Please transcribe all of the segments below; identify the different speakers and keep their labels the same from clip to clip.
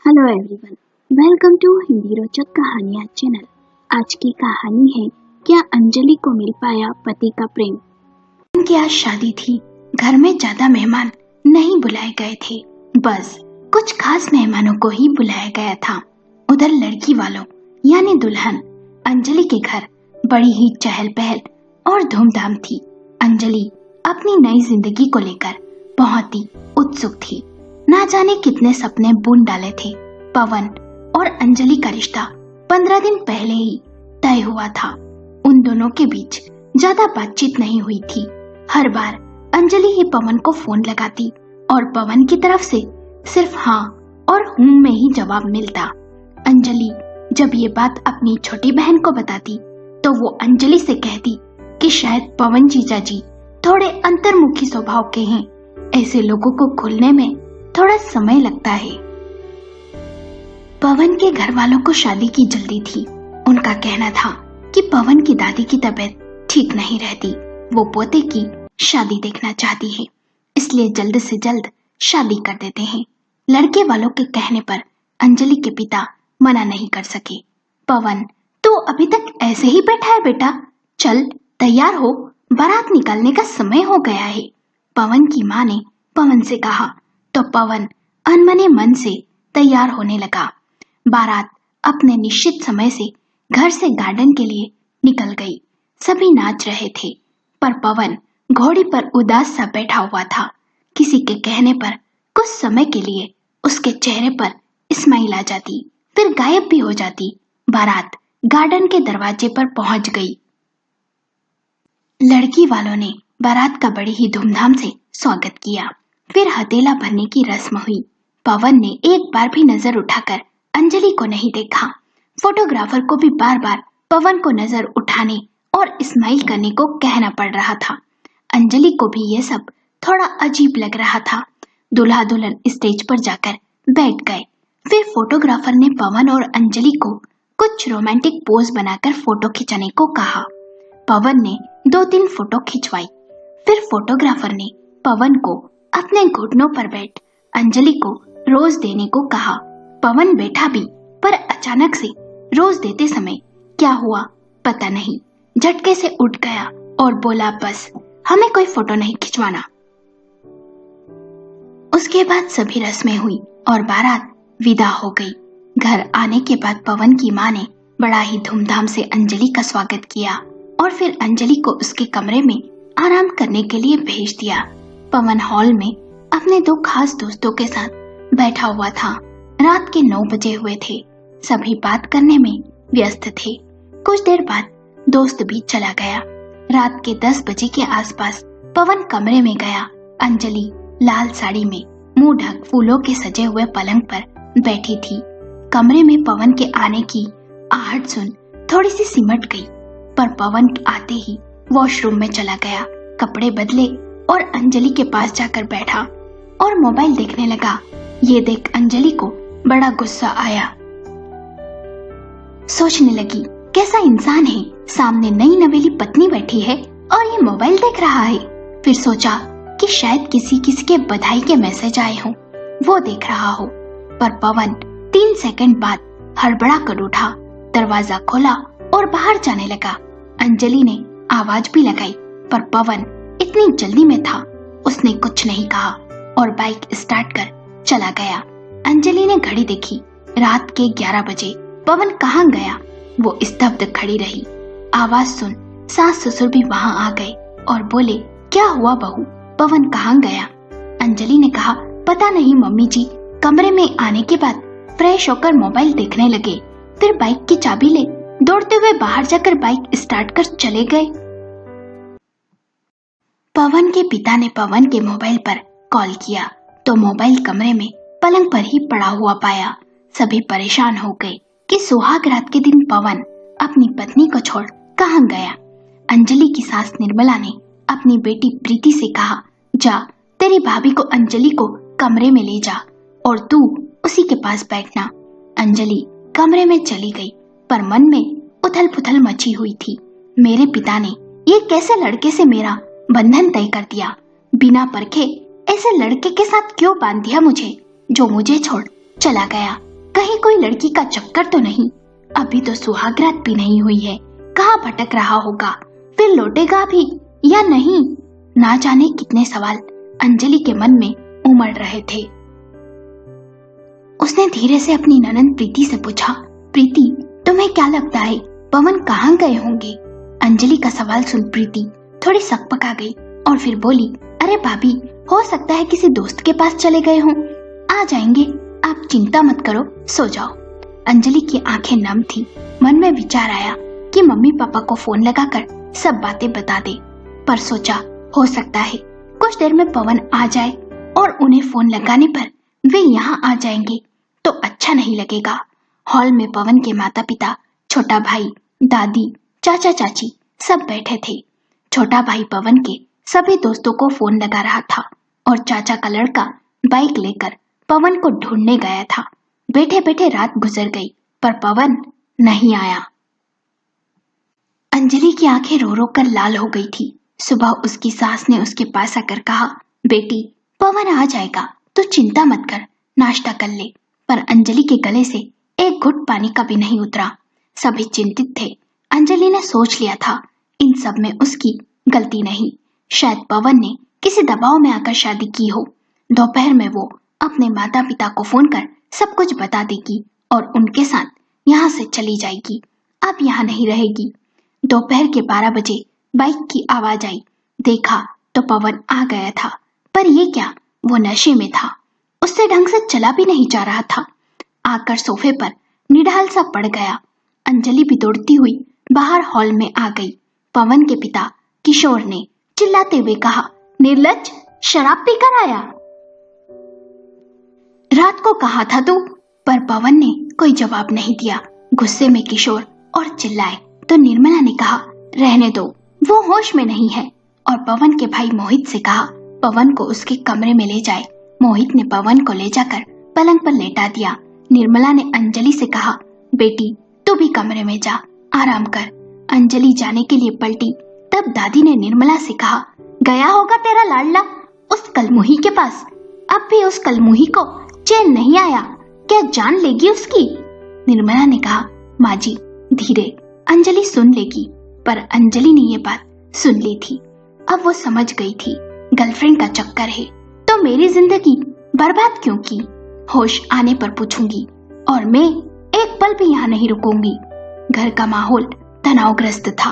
Speaker 1: Hello everyone, welcome to Hindi रोचक कहानियाँ channel. आज की कहानी है क्या अंजलि को मिल पाया पति का प्रेम। उनकी आज शादी थी। घर में ज्यादा मेहमान नहीं बुलाए गए थे, बस कुछ खास मेहमानों को ही बुलाया गया था। उधर लड़की वालों यानी दुल्हन अंजलि के घर बड़ी ही चहल पहल और धूमधाम थी। अंजलि अपनी नई जिंदगी को लेकर बहुत ही उत्सुक थी। ना जाने कितने सपने बुन डाले थे। पवन और अंजलि का रिश्ता 15 दिन पहले ही तय हुआ था। उन दोनों के बीच ज्यादा बातचीत नहीं हुई थी। हर बार अंजलि ही पवन को फोन लगाती और पवन की तरफ से सिर्फ हाँ और हूं में ही जवाब मिलता। अंजलि जब ये बात अपनी छोटी बहन को बताती तो वो अंजलि से कहती कि शायद पवन जीजा जी थोड़े अंतर्मुखी स्वभाव के हैं। ऐसे लोगों को खुलने में थोड़ा समय लगता है। पवन के घर वालों को शादी की जल्दी थी। उनका कहना था कि पवन की दादी की तबीयत ठीक नहीं रहती, वो पोते की शादी देखना चाहती है, इसलिए जल्द से जल्द शादी कर देते हैं। लड़के वालों के कहने पर अंजलि के पिता मना नहीं कर सके। पवन, तू अभी तक ऐसे ही बैठा है बेटा, चल तैयार हो, बारात निकालने का समय हो गया है। पवन की माँ ने पवन से कहा तो पवन अनमने मन से तैयार होने लगा। बारात अपने निश्चित समय से घर से गार्डन के लिए निकल गई। सभी नाच रहे थे, पर पवन घोड़ी पर उदास सा बैठा हुआ था। किसी के कहने पर कुछ समय के लिए उसके चेहरे पर स्माइल आ जाती, फिर गायब भी हो जाती। बारात गार्डन के दरवाजे पर पहुंच गई। लड़की वालों ने बारात का बड़ी ही धूमधाम से स्वागत किया। फिर हथेला भरने की रस्म हुई। पवन ने एक बार भी नजर उठाकर अंजलि को नहीं देखा। फोटोग्राफर को भी बार बार पवन को नजर उठाने और स्माइल करने को कहना पड़ रहा था। अंजलि को भी ये सब थोड़ा अजीब लग रहा था। दूल्हा दुल्हन स्टेज पर जाकर बैठ गए। फिर फोटोग्राफर ने पवन और अंजलि को कुछ रोमांटिक पोज बनाकर फोटो खिंचाने को कहा। पवन ने 2-3 फोटो खिंचवाई। फिर फोटोग्राफर ने पवन को अपने घुटनों पर बैठ अंजलि को रोज देने को कहा। पवन बैठा भी, पर अचानक से रोज देते समय क्या हुआ पता नहीं, झटके से उठ गया और बोला, बस हमें कोई फोटो नहीं खिंचवाना। उसके बाद सभी रस्में हुई और बारात विदा हो गई। घर आने के बाद पवन की माँ ने बड़ा ही धूमधाम से अंजलि का स्वागत किया और फिर अंजलि को उसके कमरे में आराम करने के लिए भेज दिया। पवन हॉल में अपने 2 खास दोस्तों के साथ बैठा हुआ था। रात के 9 बजे हुए थे। सभी बात करने में व्यस्त थे। कुछ देर बाद दोस्त भी चला गया। रात के 10 बजे के आसपास पवन कमरे में गया। अंजलि लाल साड़ी में मुंह ढक फूलों के सजे हुए पलंग पर बैठी थी। कमरे में पवन के आने की आहट सुन थोड़ी सी सिमट गई, पर पवन आते ही वॉशरूम में चला गया, कपड़े बदले और अंजलि के पास जाकर बैठा और मोबाइल देखने लगा। ये देख अंजलि को बड़ा गुस्सा आया। सोचने लगी, कैसा इंसान है, सामने नई नवेली पत्नी बैठी है और ये मोबाइल देख रहा है। फिर सोचा कि शायद किसी के बधाई के मैसेज आए हों, वो देख रहा हो। पर पवन 3 सेकंड बाद हड़बड़ा कर उठा, दरवाजा खोला और बाहर जाने लगा। अंजलि ने आवाज भी लगाई, पर पवन इतनी जल्दी में था, उसने कुछ नहीं कहा और बाइक स्टार्ट कर चला गया। अंजलि ने घड़ी देखी, रात के 11 बजे। पवन कहाँ गया? वो स्तब्ध खड़ी रही। आवाज सुन सास ससुर भी वहां आ गए और बोले, क्या हुआ बहू, पवन कहाँ गया? अंजलि ने कहा, पता नहीं मम्मी जी, कमरे में आने के बाद फ्रेश होकर मोबाइल देखने लगे, फिर बाइक की चाबी ले दौड़ते हुए बाहर जाकर बाइक स्टार्ट कर चले गए। पवन के पिता ने पवन के मोबाइल पर कॉल किया तो मोबाइल कमरे में पलंग पर ही पड़ा हुआ पाया। सभी परेशान हो गए कि सुहाग रात के दिन पवन अपनी पत्नी को छोड़ कहाँ गया। अंजलि की सास निर्मला ने अपनी बेटी प्रीति से कहा, जा तेरी भाभी को अंजलि को कमरे में ले जा और तू उसी के पास बैठना। अंजलि कमरे में चली गई, पर मन में उथल पुथल मची हुई थी। मेरे पिता ने ये कैसे लड़के से मेरा बंधन तय कर दिया, बिना परखे ऐसे लड़के के साथ क्यों बांध दिया मुझे, जो मुझे छोड़ चला गया। कहीं कोई लड़की का चक्कर तो नहीं, अभी तो सुहागरात भी नहीं हुई है, कहाँ भटक रहा होगा, फिर लौटेगा भी या नहीं, ना जाने कितने सवाल अंजलि के मन में उमड़ रहे थे। उसने धीरे से अपनी ननंद प्रीति से पूछा, प्रीति तुम्हें क्या लगता है पवन कहाँ गए होंगे? अंजलि का सवाल सुन प्रीति थोड़ी सकपका गई और फिर बोली, अरे भाभी, हो सकता है किसी दोस्त के पास चले गए हों, आ जाएंगे, आप चिंता मत करो, सो जाओ। अंजलि की आंखें नम थी। मन में विचार आया कि मम्मी पापा को फोन लगाकर सब बातें बता दे, पर सोचा हो सकता है कुछ देर में पवन आ जाए और उन्हें फोन लगाने पर वे यहाँ आ जाएंगे तो अच्छा नहीं लगेगा। हॉल में पवन के माता पिता, छोटा भाई, दादी, चाचा चाची सब बैठे थे। छोटा भाई पवन के सभी दोस्तों को फोन लगा रहा था और चाचा का लड़का बाइक लेकर पवन को ढूंढने गया था। बैठे बैठे रात गुजर गई पर पवन नहीं आया। अंजलि की आंखें रो रो कर लाल हो गई थी। सुबह उसकी सास ने उसके पास आकर कहा, बेटी पवन आ जाएगा, तू चिंता मत कर, नाश्ता कर ले। पर अंजलि के गले से एक घुट पानी का भी नहीं उतरा। सभी चिंतित थे। अंजलि ने सोच लिया था इन सब में उसकी गलती नहीं, शायद पवन ने किसी दबाव में आकर शादी की हो। दोपहर में वो अपने माता पिता को फोन कर सब कुछ बता देगी और उनके साथ यहाँ से चली जाएगी, अब यहाँ नहीं रहेगी। दोपहर के 12 बजे बाइक की आवाज आई। देखा तो पवन आ गया था, पर ये क्या, वो नशे में था, उससे ढंग से चला भी नहीं जा रहा था। आकर सोफे पर निढाल सा पड़ गया। अंजलि भी दौड़ती हुई बाहर हॉल में आ गई। पवन के पिता किशोर ने चिल्लाते हुए कहा, निर्लज्ज, शराब पीकर आया? रात को कहा था तू? पर पवन ने कोई जवाब नहीं दिया। गुस्से में किशोर और चिल्लाए तो निर्मला ने कहा, रहने दो, वो होश में नहीं है, और पवन के भाई मोहित से कहा पवन को उसके कमरे में ले जाए। मोहित ने पवन को ले जाकर पलंग पर लेटा दिया। निर्मला ने अंजलि से कहा, बेटी तू भी कमरे में जा, आराम कर। अंजलि जाने के लिए पलटी तब दादी ने निर्मला से कहा, गया होगा तेरा लाडला उस कलमुही के पास, अब भी उस कलमुही को चैन नहीं आया, क्या जान लेगी उसकी? निर्मला ने कहा, माँ जी धीरे, अंजलि सुन लेगी। पर अंजलि ने ये बात सुन ली थी। अब वो समझ गई थी गर्लफ्रेंड का चक्कर है तो मेरी जिंदगी बर्बाद क्यों की? होश आने पर पूछूंगी और मैं एक पल भी यहाँ नहीं रुकूंगी। घर का माहौल तनावग्रस्त था।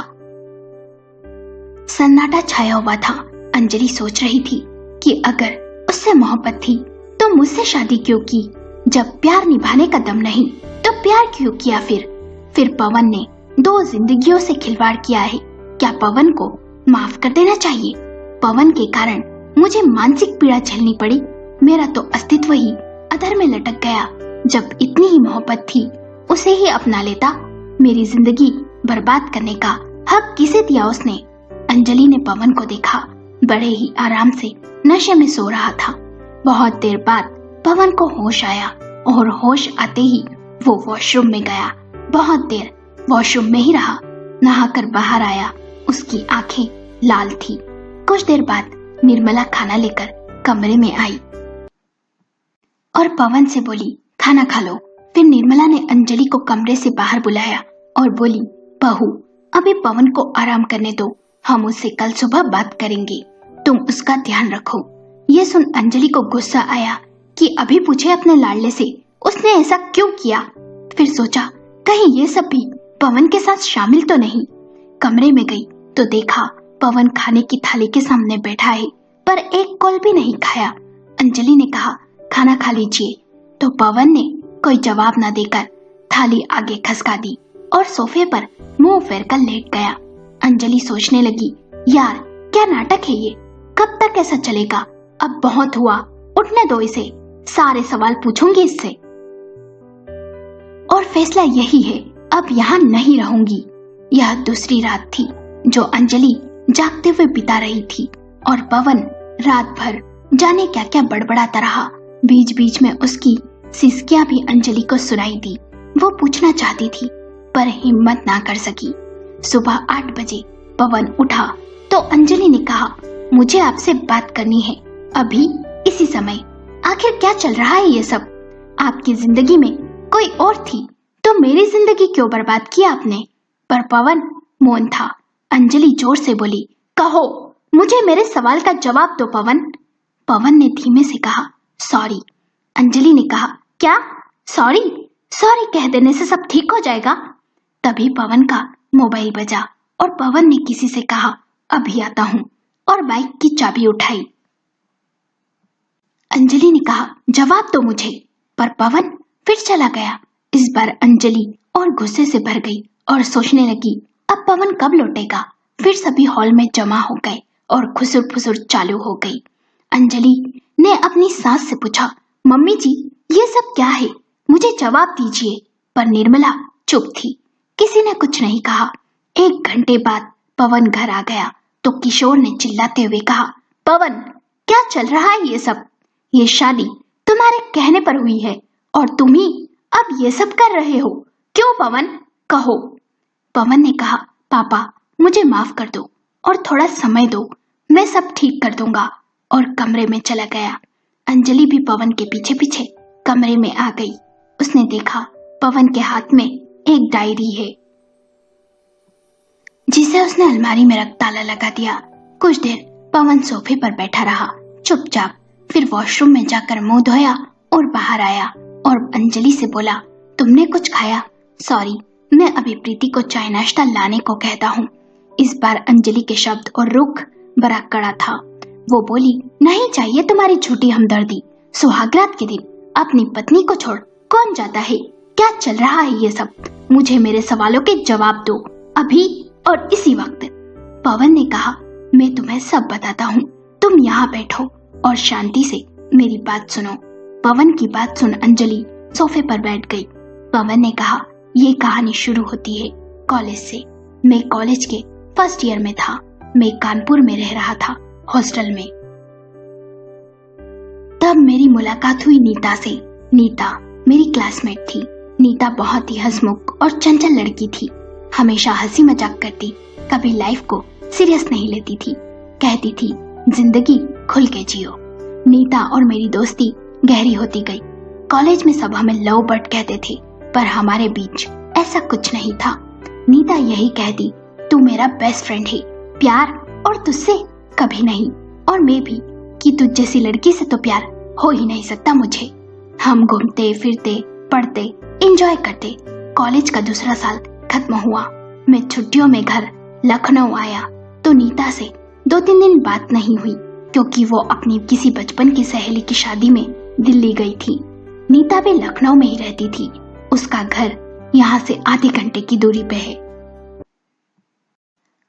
Speaker 1: सन्नाटा छाया हुआ था। अंजलि सोच रही थी कि अगर उससे मोहब्बत थी तो मुझसे शादी क्यों की? जब प्यार निभाने का दम नहीं तो प्यार क्यों किया? फिर पवन ने 2 जिंदगियों से खिलवाड़ किया है, क्या पवन को माफ कर देना चाहिए? पवन के कारण मुझे मानसिक पीड़ा झेलनी पड़ी, मेरा तो अस्तित्व ही अधर में लटक गया। जब इतनी ही मोहब्बत थी उसे ही अपना लेता, मेरी जिंदगी बर्बाद करने का हक किसे दिया उसने? अंजलि ने पवन को देखा, बड़े ही आराम से नशे में सो रहा था। बहुत देर बाद पवन को होश आया और होश आते ही वो वॉशरूम में गया। बहुत देर वॉशरूम में ही रहा, नहाकर बाहर आया, उसकी आंखें लाल थी। कुछ देर बाद निर्मला खाना लेकर कमरे में आई और पवन से बोली, खाना खा लो। फिर निर्मला ने अंजलि को कमरे से बाहर बुलाया और बोली, बहू अभी पवन को आराम करने दो, हम उससे कल सुबह बात करेंगे, तुम उसका ध्यान रखो। ये सुन अंजलि को गुस्सा आया कि अभी पूछे अपने लाडले से उसने ऐसा क्यों किया। फिर सोचा कहीं ये सब भी पवन के साथ शामिल तो नहीं। कमरे में गई तो देखा पवन खाने की थाली के सामने बैठा है पर एक कौल भी नहीं खाया। अंजलि ने कहा, खाना खा लीजिए, तो पवन ने कोई जवाब न देकर थाली आगे खसका दी और सोफे पर मुंह फेर कर लेट गया। अंजलि सोचने लगी, यार क्या नाटक है ये, कब तक ऐसा चलेगा? अब बहुत हुआ, उठने दो इसे, सारे सवाल पूछूंगी इससे और फैसला यही है, अब यहाँ नहीं रहूंगी। यह दूसरी रात थी जो अंजलि जागते हुए बिता रही थी और पवन रात भर जाने क्या क्या बड़बड़ाता रहा। बीच बीच में उसकी सिसकियां भी अंजलि को सुनाई दी। वो पूछना चाहती थी पर हिम्मत ना कर सकी। सुबह 8 बजे पवन उठा तो अंजलि ने कहा, मुझे आपसे बात करनी है, अभी इसी समय। आखिर क्या चल रहा है ये सब? आपकी जिंदगी में कोई कोई और थी तो मेरी जिंदगी क्यों बर्बाद किया आपने? पर पवन मौन था। अंजलि जोर से बोली, कहो, मुझे मेरे सवाल का जवाब दो पवन। पवन ने धीमे से कहा, सॉरी। अंजलि ने कहा, क्या सॉरी? सॉरी कह देने से सब ठीक हो जाएगा? तभी पवन का मोबाइल बजा और पवन ने किसी से कहा, अभी आता हूं, और बाइक की चाबी उठाई। अंजलि ने कहा, जवाब दो मुझे। पर पवन फिर चला गया। इस बार अंजलि और गुस्से से भर गई और सोचने लगी, अब पवन कब लौटेगा? फिर सभी हॉल में जमा हो गए और खुसुर फुसुर चालू हो गई। अंजलि ने अपनी सास से पूछा, मम्मी जी ये सब क्या है? मुझे जवाब दीजिए। पर निर्मला चुप थी, किसी ने कुछ नहीं कहा। 1 घंटे बाद पवन घर आ गया तो किशोर ने चिल्लाते हुए कहा, पवन क्या चल रहा है ये सब? ये शादी तुम्हारे कहने पर हुई है और तुम ही अब ये सब कर रहे हो, क्यों पवन? कहो। पवन ने कहा, पापा मुझे माफ कर दो और थोड़ा समय दो, मैं सब ठीक कर दूंगा, और कमरे में चला गया। अंजलि भी पवन के पीछे पीछे कमरे में आ गई। उसने देखा पवन के हाथ में एक डायरी है जिसे उसने अलमारी में रख ताला लगा दिया। कुछ देर पवन सोफे पर बैठा रहा चुपचाप, फिर वॉशरूम में जाकर मुंह धोया और बाहर आया और अंजलि से बोला, तुमने कुछ खाया? सॉरी, मैं अभी प्रीति को चाय नाश्ता लाने को कहता हूँ। इस बार अंजलि के शब्द और रुख बड़ा कड़ा था। वो बोली, नहीं चाहिए तुम्हारी झूठी हमदर्दी। सुहागरात के दिन अपनी पत्नी को छोड़ कौन जाता है? क्या चल रहा है ये सब? मुझे मेरे सवालों के जवाब दो, अभी और इसी वक्त। पवन ने कहा, मैं तुम्हें सब बताता हूँ, तुम यहाँ बैठो और शांति से मेरी बात सुनो। पवन की बात सुन अंजलि सोफे पर बैठ गई। पवन ने कहा, ये कहानी शुरू होती है कॉलेज से। मैं कॉलेज के फर्स्ट ईयर में था। मैं कानपुर में रह रहा था, हॉस्टल में। तब मेरी मुलाकात हुई नीता से। नीता मेरी क्लासमेट थी। नीता बहुत ही हंसमुख और चंचल लड़की थी। हमेशा हंसी मजाक करती, कभी लाइफ को सीरियस नहीं लेती थी। कहती थी, जिंदगी खुल के जियो। नीता और मेरी दोस्ती गहरी होती गई। कॉलेज में सब हमें लव बर्ड कहते थे, पर हमारे बीच ऐसा कुछ नहीं था। नीता यही कहती, तू मेरा बेस्ट फ्रेंड है, प्यार और तुझसे कभी नहीं, और मैं भी कि तुझ जैसी लड़की से तो प्यार हो ही नहीं सकता मुझे। हम घूमते फिरते, पढ़ते, एंजॉय करते। कॉलेज का दूसरा साल खत्म हुआ। मैं छुट्टियों में घर लखनऊ आया तो नीता से 2-3 दिन बात नहीं हुई, क्योंकि वो अपनी किसी बचपन की सहेली की शादी में दिल्ली गई थी। नीता भी लखनऊ में ही रहती थी। उसका घर यहाँ से आधे घंटे की दूरी पे है।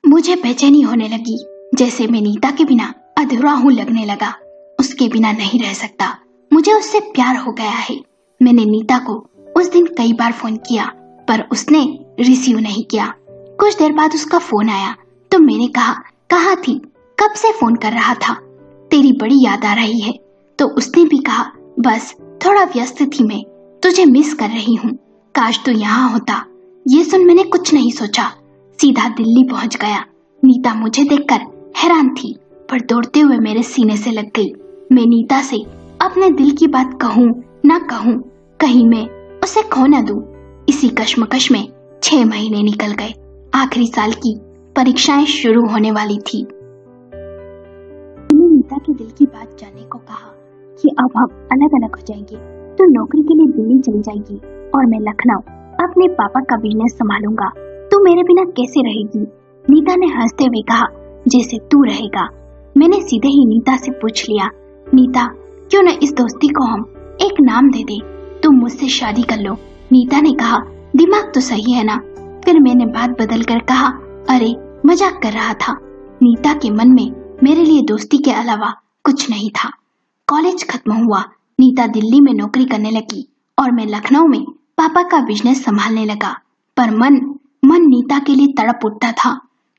Speaker 1: मुझे बेचैनी होने लगी, जैसे मैं नीता के बिना अधूरा हूँ लगने लगा। उसके बिना नहीं रह सकता। मुझे उससे प्यार हो गया है। मैंने नीता को उस दिन कई बार फोन किया, पर उसने रिसीव नहीं किया। कुछ देर बाद उसका फोन आया तो मैंने कहा, कहाँ थी? कब से फोन कर रहा था, तेरी बड़ी याद आ रही है। तो उसने भी कहा, बस थोड़ा व्यस्त थी मैं, तुझे मिस कर रही हूँ, काश तू यहाँ होता। ये सुन मैंने कुछ नहीं सोचा, सीधा दिल्ली पहुंच गया। नीता मुझे देखकर हैरान थी, पर दौड़ते हुए मेरे सीने से लग गई। मैं नीता से अपने दिल की बात कहूँ ना कहूँ, कहीं मैं उसे खो न दूं। इसी कश्मकश में 6 महीने निकल गए। आखिरी साल की परीक्षाएं शुरू होने वाली थी। मैंने नीता के दिल की बात जानने को कहा कि अब हम अलग अलग हो जाएंगे। तो नौकरी के लिए दिल्ली चली जाएगी और मैं लखनऊ अपने पापा का बिजनेस संभालूंगा। तू मेरे बिना कैसे रहेगी? नीता ने हंसते हुए कहा, जैसे तू रहेगा। मैंने सीधे ही नीता से पूछ लिया, नीता क्यों न इस दोस्ती को हम एक नाम दे दे, तुम मुझसे शादी कर लो। नीता ने कहा, दिमाग तो सही है ना? फिर मैंने बात बदल कर कहा, अरे मजाक कर रहा था। नीता के मन में मेरे लिए दोस्ती के अलावा कुछ नहीं था। कॉलेज खत्म हुआ, नीता दिल्ली में नौकरी करने लगी और मैं लखनऊ में पापा का बिजनेस संभालने लगा। पर मन नीता के लिए तड़प उठता था।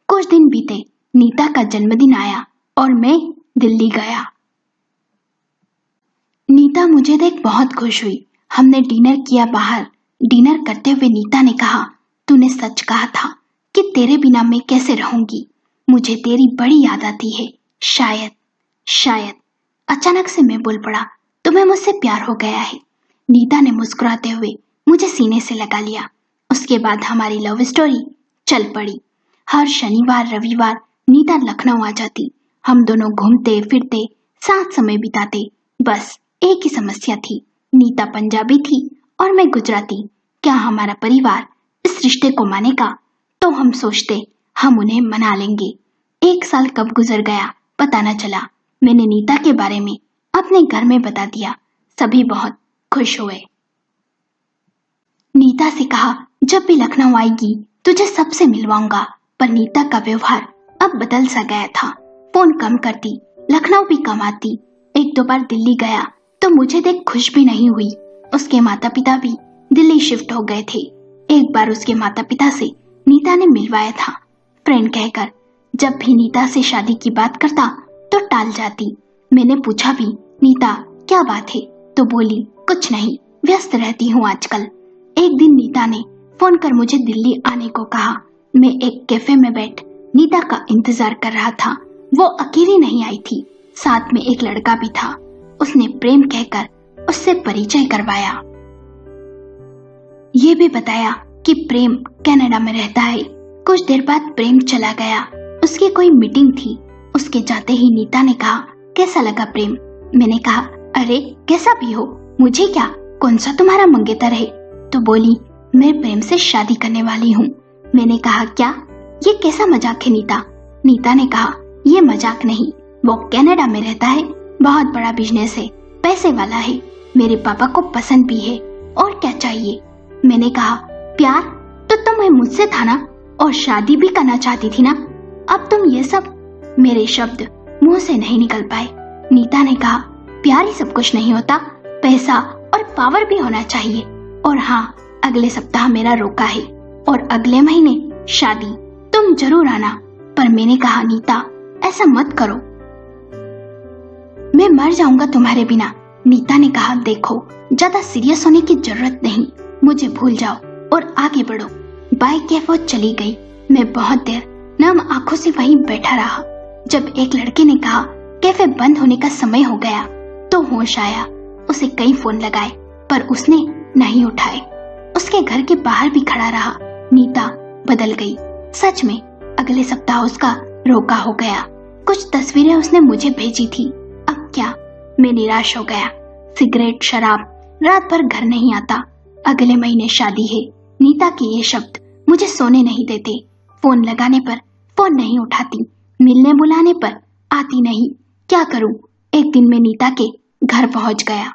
Speaker 1: कुछ दिन बीते, नीता का जन्मदिन आया और मैं दिल्ली गया। नीता मुझे देख बहुत खुश हुई। हमने डिनर किया बाहर। डिनर करते हुए नीता ने कहा, तूने सच कहा था कि तेरे बिना मैं कैसे रहूंगी। मुझे तेरी बड़ी याद आती है। शायद। अचानक से मैं बोल पड़ा, तुम्हें मुझसे प्यार हो गया है। नीता ने मुस्कुराते हुए मुझे सीने से लगा लिया। उसके बाद हमारी लव स्टोरी चल पड़ी। हर शनिवार रविवार नीता लखनऊ आ जाती। हम दोनों घूमते फिरते साथ समय बिताते। बस एक ही समस्या थी, नीता पंजाबी थी और मैं गुजराती। क्या हमारा परिवार इस रिश्ते को मानेगा? तो हम सोचते हम उन्हें मना लेंगे। 1 साल कब गुजर गया पता न चला। मैंने नीता के बारे में अपने घर में बता दिया। सभी बहुत खुश हुए। नीता से कहा जब भी लखनऊ आएगी तुझे सबसे मिलवाऊंगा। पर नीता का व्यवहार अब बदल सा गया था। फोन कम करती, लखनऊ भी कम आती। 1-2 बार दिल्ली गया तो मुझे देख खुश भी नहीं हुई। उसके माता पिता भी दिल्ली शिफ्ट हो गए थे। एक बार उसके माता पिता से नीता ने मिलवाया था, फ्रेंड कहकर। जब भी नीता से शादी की बात करता तो टाल जाती। मैंने पूछा भी नीता क्या बात है, तो बोली कुछ नहीं, व्यस्त रहती हूँ आजकल। एक दिन नीता ने फोन कर मुझे दिल्ली आने को कहा। मैं एक कैफे में बैठ नीता का इंतजार कर रहा था। वो अकेली नहीं आई थी, साथ में एक लड़का भी था। उसने प्रेम कहकर उससे परिचय करवाया। ये भी बताया कि प्रेम कनाडा में रहता है। कुछ देर बाद प्रेम चला गया। उसकी कोई मीटिंग थी। उसके जाते ही नीता ने कहा कैसा लगा प्रेम? मैंने कहा अरे कैसा भी हो, मुझे क्या, कौन सा तुम्हारा मंगेतर है? तो बोली मैं प्रेम से शादी करने वाली हूँ। मैंने कहा क्या? ये कैसा मजाक है नीता? नीता ने कहा ये मजाक नहीं, वो कनाडा में रहता है, बहुत बड़ा बिजनेस है, पैसे वाला है, मेरे पापा को पसंद भी है, और क्या चाहिए? मैंने कहा प्यार तो तुम्हें मुझसे था ना, और शादी भी करना चाहती थी ना, अब तुम ये सब। मेरे शब्द मुंह से नहीं निकल पाए। नीता ने कहा प्यार ही सब कुछ नहीं होता, पैसा और पावर भी होना चाहिए। और हाँ, अगले सप्ताह मेरा रोका है और अगले महीने शादी, तुम जरूर आना। पर मैंने कहा नीता ऐसा मत करो, मैं मर जाऊंगा तुम्हारे बिना। नीता ने कहा देखो ज्यादा सीरियस होने की जरूरत नहीं, मुझे भूल जाओ और आगे बढ़ो। बाय कैफ वो चली गई। मैं बहुत देर नम आंखों से वहीं बैठा रहा। जब एक लड़के ने कहा कैफे बंद होने का समय हो गया तो होश आया। उसे कई फोन लगाए पर उसने नहीं उठाए। उसके घर के बाहर भी खड़ा रहा। नीता बदल गई सच में। अगले सप्ताह उसका रोका हो गया। कुछ तस्वीरें उसने मुझे भेजी थी। अब क्या? मैं निराश हो गया। सिगरेट शराब, रात भर घर नहीं आता, अगले महीने शादी है। नीता के ये शब्द मुझे सोने नहीं देते। फोन लगाने पर फोन नहीं उठाती, मिलने बुलाने पर आती नहीं। क्या करूं? एक दिन मैं नीता के घर पहुंच गया।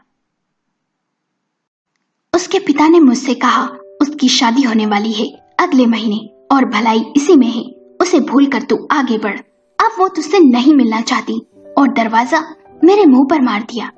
Speaker 1: उसके पिता ने मुझसे कहा उसकी शादी होने वाली है अगले महीने और भलाई इसी में है, उसे भूल कर तू आगे बढ़। अब वो तुझसे नहीं मिलना चाहती और दरवाजा मेरे मुंह पर मार दिया।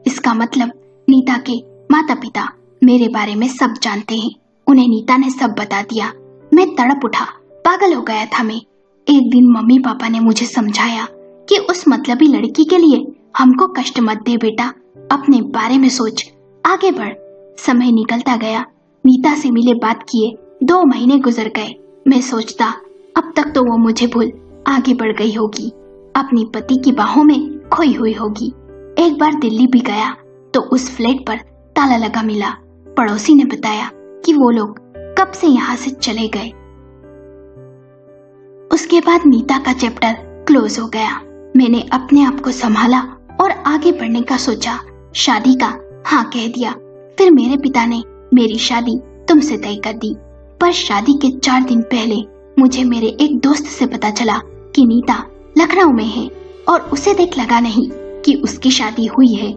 Speaker 1: इसका मतलब नीता के माता पिता मेरे बारे में सब जानते हैं। उन्हें नीता ने सब बता दिया। मैं तड़प उठा, पागल हो गया था मैं। एक दिन मम्मी पापा ने मुझे समझाया कि उस मतलबी लड़की के लिए हमको कष्ट मत दे बेटा, अपने बारे में सोच, आगे बढ़। समय निकलता गया। नीता से मिले बात किए 2 महीने गुजर गए। मैं सोचता अब तक तो वो मुझे भूल आगे बढ़ गई होगी, अपनी पति की बाहों में खोई हुई होगी। एक बार दिल्ली भी गया तो उस फ्लैट पर ताला लगा मिला। पड़ोसी ने बताया कि वो लोग कब से यहाँ से चले गए। उसके बाद नीता का चैप्टर क्लोज हो गया। मैंने अपने आप को संभाला और आगे बढ़ने का सोचा। शादी का हाँ कह दिया। फिर मेरे पिता ने मेरी शादी तुमसे तय कर दी। पर शादी के 4 दिन पहले मुझे मेरे एक दोस्त से पता चला कि नीता लखनऊ में है और उसे देख लगा नहीं कि उसकी शादी हुई है।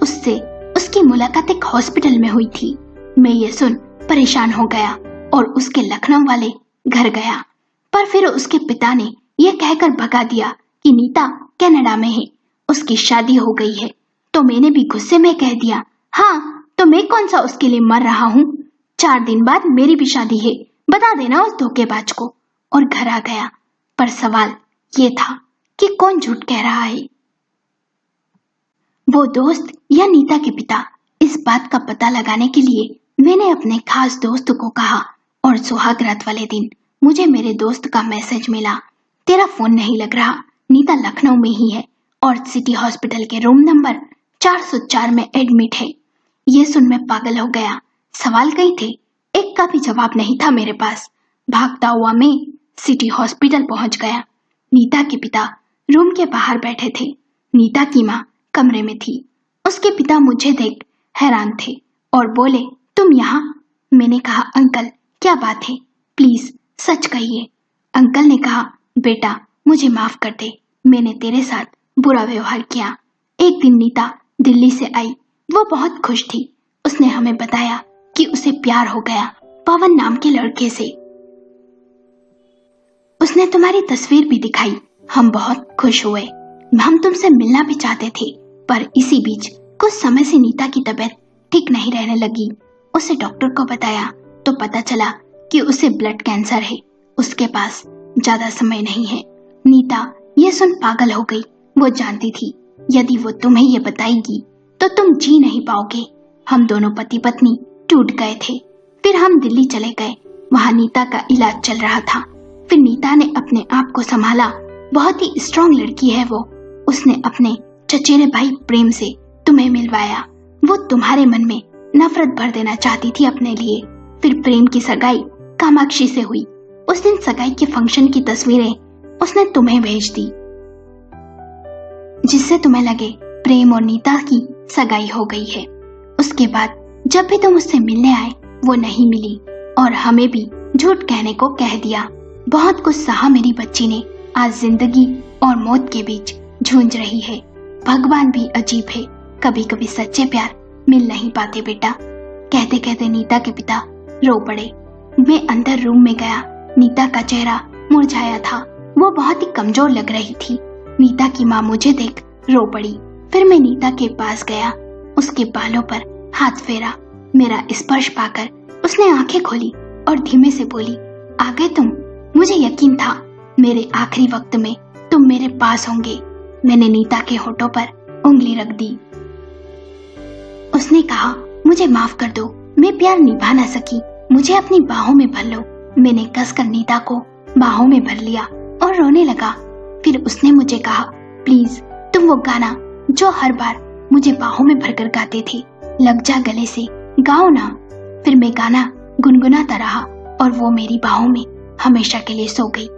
Speaker 1: उससे उसकी मुलाकात एक हॉस्पिटल में हुई थी। मैं ये सुन परेशान हो गया और उसके लखनऊ वाले घर गया। पर फिर उसके पिता ने यह कहकर भगा दिया कि नीता कनाडा में है, उसकी शादी हो गई है। तो मैंने भी गुस्से में कह दिया हाँ, तो मैं कौन सा उसके लिए मर रहा हूँ। 4 दिन बाद मेरी भी शादी है, बता देना उस धोखेबाज को। और घर आ गया। पर सवाल ये था कि कौन झूठ कह रहा है, वो दोस्त या नीता के पिता। इस बात का पता लगाने के लिए मैंने अपने खास दोस्त को कहा और सुहाग रात वाले दिन मुझे मेरे दोस्त का मैसेज मिला, तेरा फोन नहीं लग रहा, नीता लखनऊ में ही है और सिटी हॉस्पिटल के रूम नंबर 404 में एडमिट है। ये सुन मैं पागल हो गया। सवाल कई थे, एक का भी जवाब नहीं था मेरे पास। भागता हुआ मैं सिटी हॉस्पिटल पहुंच गया। नीता के पिता रूम के बाहर बैठे थे। नीता की माँ कमरे में थी। उसके पिता मुझे देख हैरान थे और बोले, तुम यहाँ? मैंने कहा, अंकल क्या बात है, प्लीज सच कहिए। अंकल ने कहा, बेटा मुझे माफ कर दे, मैंने तेरे साथ बुरा व्यवहार किया। एक दिन नीता दिल्ली से आई। वो बहुत खुश थी। उसने हमें बताया कि उसे प्यार हो गया पवन नाम के लड़के से। उसने तुम्हारी तस्वीर भी दिखाई। हम बहुत खुश हुए। हम तुमसे मिलना भी चाहते थे, पर इसी बीच कुछ समय से नीता की तबीयत ठीक नहीं रहने लगी। उसे डॉक्टर को बताया तो पता चला कि उसे ब्लड कैंसर है। उसके पास ज्यादा समय नहीं है। नीता ये सुन पागल हो गई। वो जानती थी यदि वो तुम्हें ये बताएगी तो तुम जी नहीं पाओगे। हम दोनों पति पत्नी टूट गए थे। फिर हम दिल्ली चले गए। वहाँ नीता का इलाज चल रहा था। फिर नीता ने अपने आप को संभाला। बहुत ही स्ट्रॉन्ग लड़की है वो। उसने अपने चचेरे भाई प्रेम से तुम्हें मिलवाया। वो तुम्हारे मन में नफरत भर देना चाहती थी अपने लिए। फिर प्रेम की सगाई कामाक्षी से हुई। उस दिन सगाई के फंक्शन की तस्वीरें उसने तुम्हें भेज दी, जिससे तुम्हें लगे प्रेम और नीता की सगाई हो गई है। उसके बाद जब भी तुम उससे मिलने आए वो नहीं मिली और हमें भी झूठ कहने को कह दिया। बहुत कुछ सहा मेरी बच्ची ने। आज जिंदगी और मौत के बीच झूंझ रही है। भगवान भी अजीब है, कभी कभी सच्चे प्यार मिल नहीं पाते बेटा। कहते कहते नीता के पिता रो पड़े। मैं अंदर रूम में गया। नीता का चेहरा मुरझाया था। वो बहुत ही कमजोर लग रही थी। नीता की माँ मुझे देख रो पड़ी। फिर मैं नीता के पास गया। उसके बालों पर हाथ फेरा। मेरा स्पर्श पाकर उसने आंखें खोली और धीमे से बोली, आ गए तुम? मुझे यकीन था मेरे आखिरी वक्त में तुम मेरे पास होंगे। मैंने नीता के होठों पर उंगली रख दी। उसने कहा, मुझे माफ कर दो, मैं प्यार निभा न सकी, मुझे अपनी बाहों में भर लो। मैंने कसकर नीता को बाहों में भर लिया और रोने लगा। फिर उसने मुझे कहा, प्लीज तुम वो गाना जो हर बार मुझे बाहों में भरकर गाते थे, लग जा गले से, गाओ ना। फिर मैं गाना गुनगुनाता रहा और वो मेरी बाहों में हमेशा के लिए सो गई।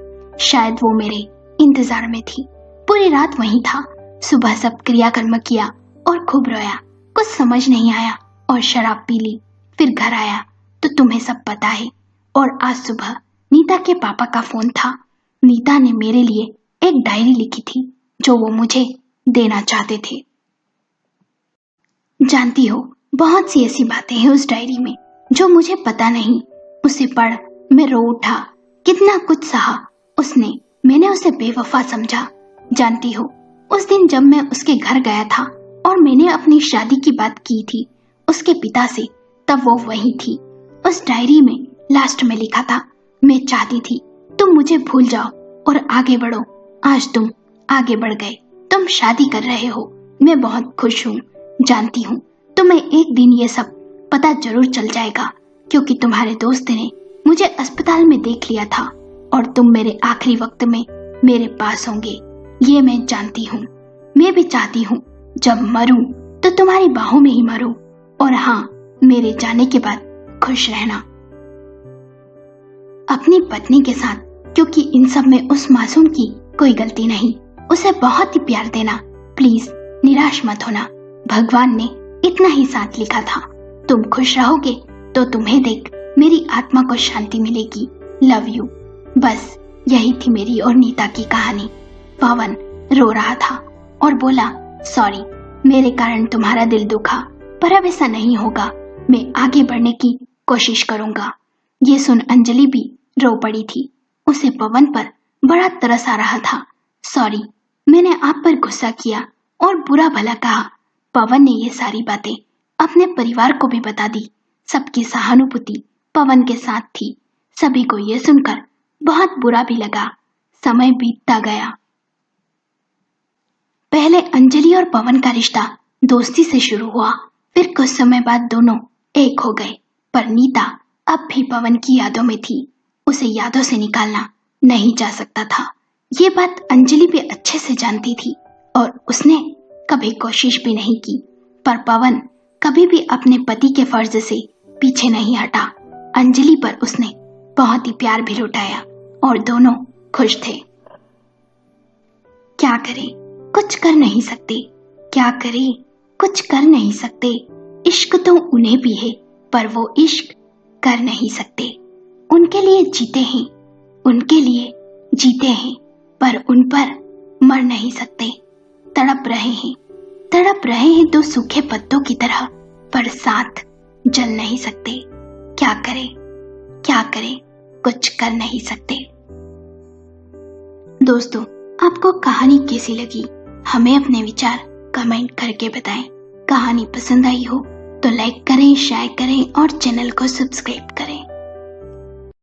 Speaker 1: शायद वो मेरे इंतजार में थी। पूरी रात वहीं था। सुबह सब क्रियाकर्म किया और खूब रोया। कुछ समझ नहीं आया और शराब पी ली। फिर घर आया तो तुम्हें सब पता है। और आज सुबह नीता के पापा का फोन था। नीता ने मेरे लिए एक डायरी लिखी थी जो वो मुझे देना चाहते थे। जानती हो, बहुत सी ऐसी बातें हैं उस डायरी में जो मुझे पता नहीं। उसे पढ़ मैं रो उठा। कितना कुछ सहा उसने। मैंने उसे बेवफा समझा। जानती हो, उस दिन जब मैं उसके घर गया था और मैंने अपनी शादी की बात की थी उसके पिता से, तब वो वही थी। उस डायरी में लास्ट में लिखा था, मैं चाहती थी तुम मुझे भूल जाओ और आगे बढ़ो। आज तुम आगे बढ़ गए। तुम शादी कर रहे हो। मैं बहुत खुश हूँ। जानती हूँ तुम्हें एक दिन ये सब पता जरूर चल जाएगा, क्योंकि तुम्हारे दोस्त ने मुझे अस्पताल में देख लिया था और तुम मेरे आखिरी वक्त में मेरे पास होंगे, ये मैं जानती हूँ। मैं भी चाहती हूँ जब मरूं तो तुम्हारी बाहों में ही मरूं। और हाँ, मेरे जाने के बाद खुश रहना अपनी पत्नी के साथ, क्योंकि इन सब में उस मासूम की कोई गलती नहीं। उसे बहुत ही प्यार देना। प्लीज निराश मत होना। भगवान ने इतना ही साथ लिखा था। तुम खुश रहोगे तो तुम्हें देख मेरी आत्मा को शांति मिलेगी। Love you. बस यही थी मेरी और नीता की कहानी। पवन रो रहा था और बोला, सॉरी मेरे कारण तुम्हारा दिल दुखा, पर अब ऐसा नहीं होगा। मैं आगे बढ़ने की कोशिश करूंगा। ये सुन अंजलि भी रो पड़ी थी। उसे पवन पर बड़ा तरस आ रहा था। सॉरी, मैंने आप पर गुस्सा किया और बुरा भला कहा। पवन ने ये सारी बातें अपने परिवार को भी बता दी। सबकी सहानुभूति पवन के साथ थी। सभी को ये सुनकर बहुत बुरा भी लगा। समय बीतता गया। पहले अंजलि और पवन का रिश्ता दोस्ती से शुरू हुआ। फिर कुछ समय बाद दोनों एक हो गए। पर नीता अब भी पवन की यादों में थी। उसे यादों से निकालना नहीं जा सकता था। ये बात अंजलि भी अच्छे से जानती थी और उसने कभी कोशिश भी नहीं की। पर पवन कभी भी अपने पति के फर्ज से पीछे नहीं हटा। अंजलि पर उसने बहुत ही प्यार भी लुटाया और दोनों खुश थे। क्या करें, कुछ कर नहीं सकते। क्या करें, कुछ कर नहीं सकते। इश्क तो उन्हें भी है, पर वो इश्क कर नहीं सकते। उनके लिए जीते हैं, उनके लिए जीते हैं, पर उन पर मर नहीं सकते। तड़प रहे हैं तो सूखे पत्तों की तरह, पर साथ जल नहीं सकते। क्या करें, कुछ कर नहीं सकते। दोस्तों, आपको कहानी कैसी लगी? हमें अपने विचार कमेंट करके बताएं। कहानी पसंद आई हो तो लाइक करें, शेयर करें और चैनल को सब्सक्राइब करें।